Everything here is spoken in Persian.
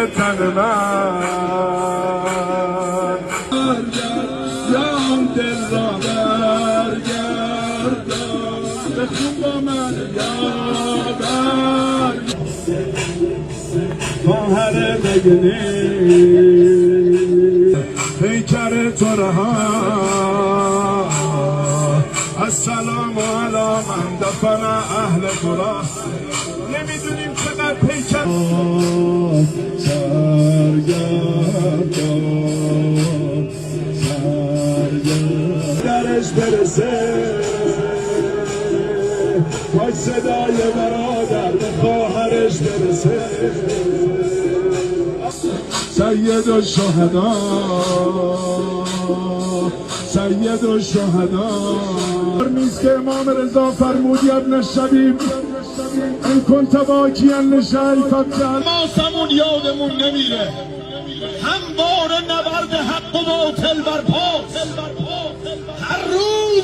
تن من جان دل را برگردان بخون با من یادم خواهر نگنی پیکر تو رها السلام علی من دفن اهل قرا نمیدونیم چقدر پیکر سرگردان درش برسه باید صدای برادر به خواهرش برسه سید الشهدا سید الشهدا نیست که امام رضا فرمود یا ابن الشبیب این کنت باکیا لشیء فابکِ ما سمون یادمون نمیره همواره نبرد حق و باطل برپاست هر روز